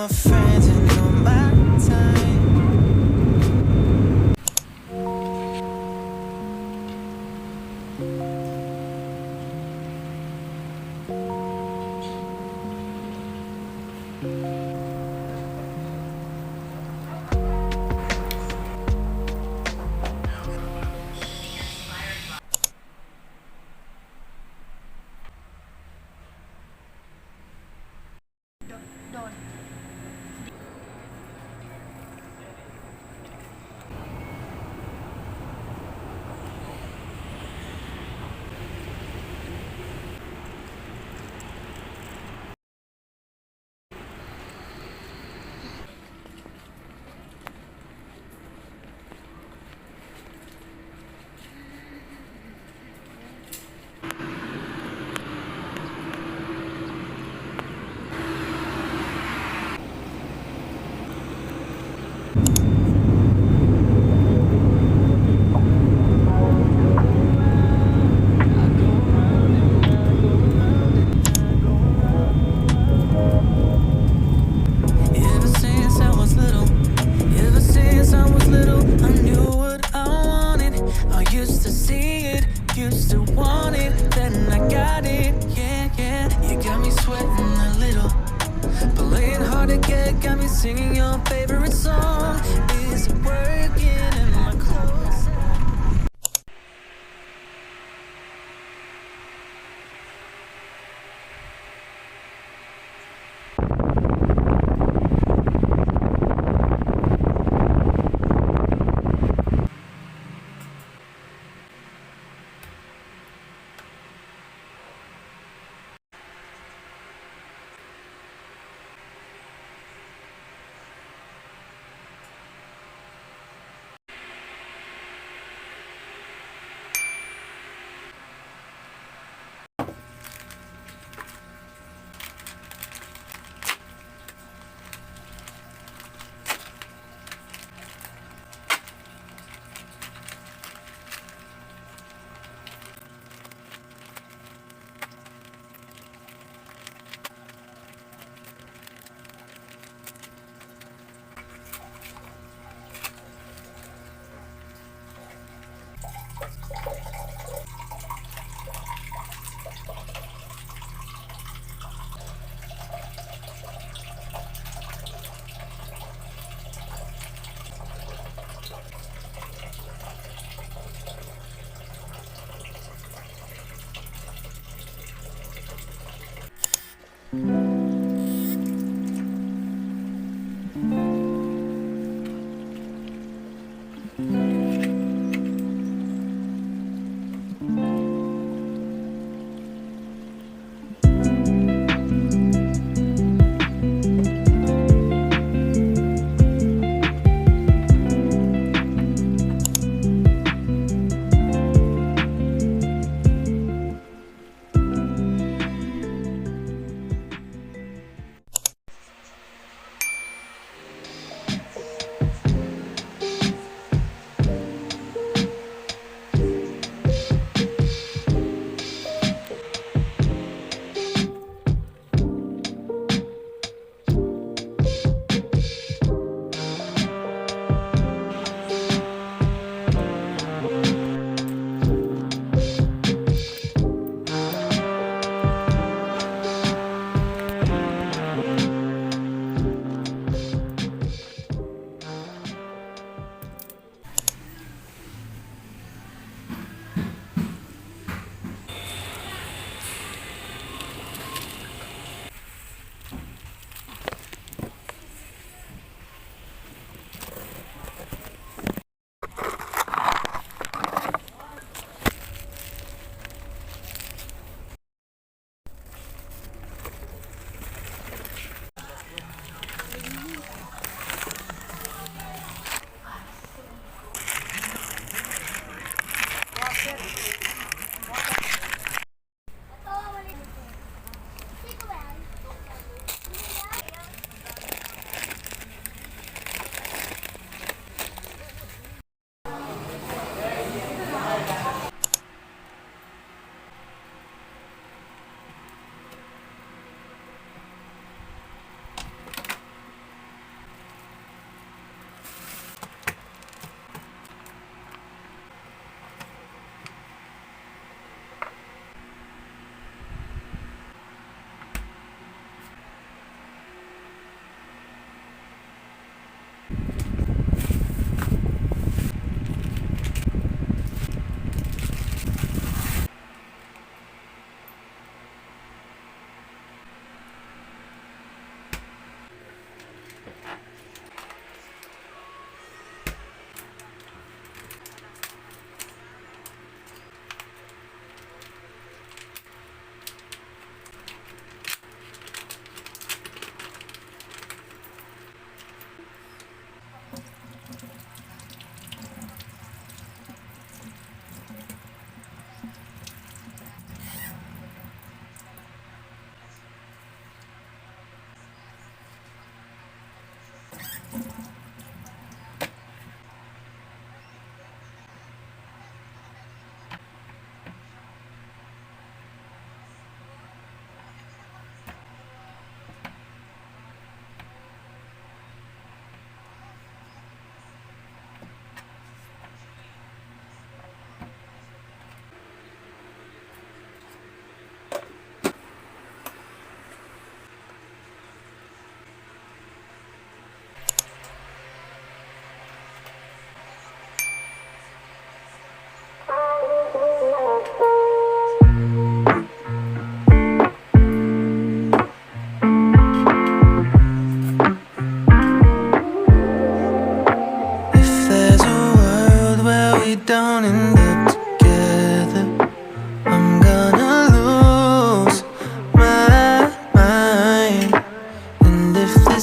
my friends and all my time. Ever since I was little, ever since I was little, I knew what I wanted. I used to see it, used to want it, then I got it. Yeah, yeah, you got me sweating a little, playing hard to get, got me singing your favorite song. Is it working in my clothes?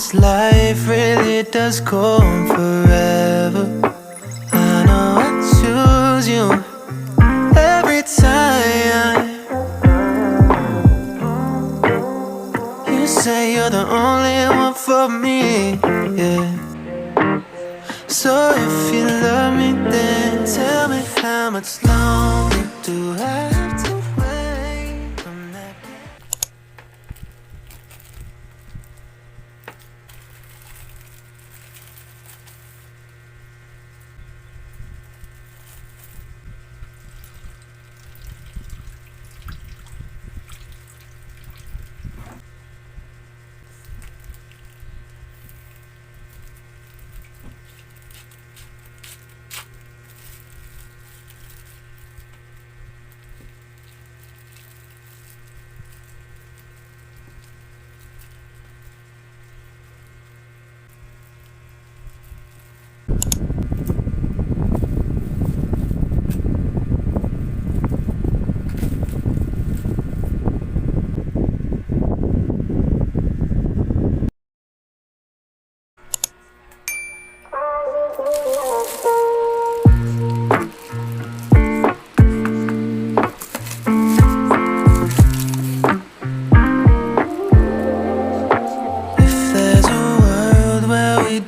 this life really does go on forever, I know I choose you every time. You say you're the only one for me, yeah. So if you love me, then tell me how much longer do I have to wait? I'm not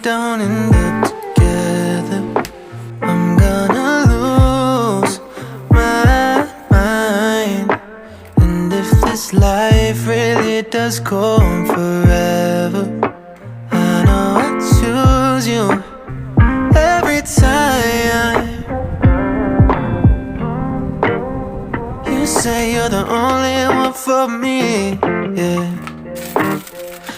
don't end up together, I'm gonna lose my mind. And if this life really does go on forever, I know I choose you every time. You say you're the only one for me, yeah.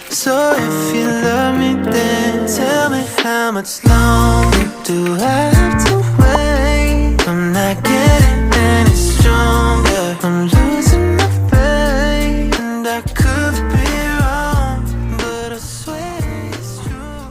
So if you love me, then tell me how much longer do I have to wait? I'm not getting any stronger, I'm losing my faith. And I could be wrong, but I swear it's true.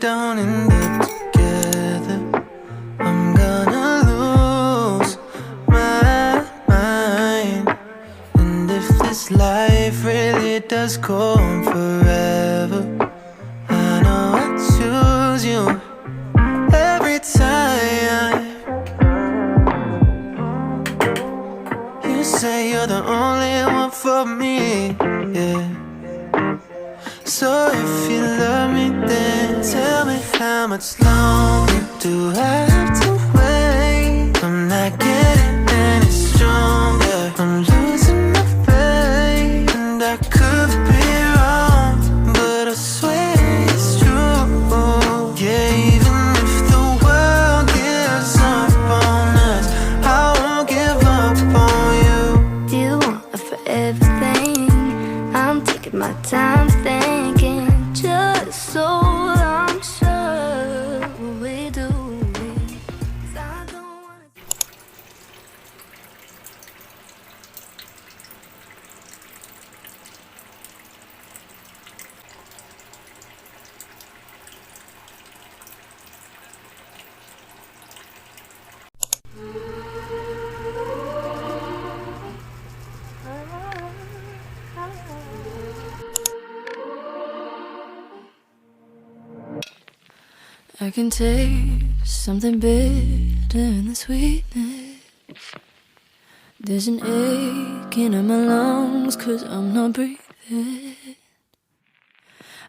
Don't end up together, I'm gonna lose my mind. And if this life really does go on forever, I know I choose you every time. You say you're the only one for me, yeah. So if you love me, then tell me how much longer do I have to wait? I'm not getting any stronger, I'm losing my faith. And I could be wrong, but I swear it's true. Yeah, even if the world gives up on us, I won't give up on you. You want a forever thing, I'm taking my time thinking, just so I'm sure what we do. I can taste something bitter in the sweetness. There's an aching in my lungs 'cause I'm not breathing.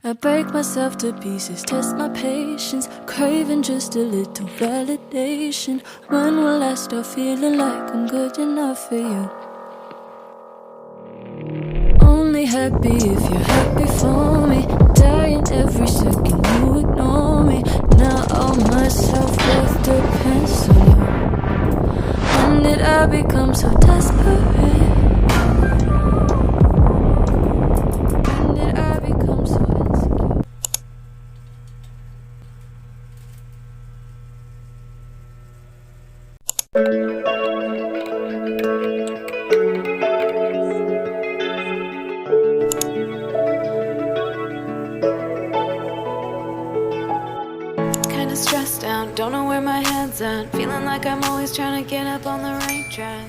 I break myself to pieces, test my patience, craving just a little validation. When will I start feeling like I'm good enough for you? Only happy if you're happy for me. Dying every second you ignore me. Now all my self-worth depends on you. When did I become so desperate? When did I become so insecure? Kinda stressed out, don't know where my head's at. Feeling like I'm always trying to get up on the right track.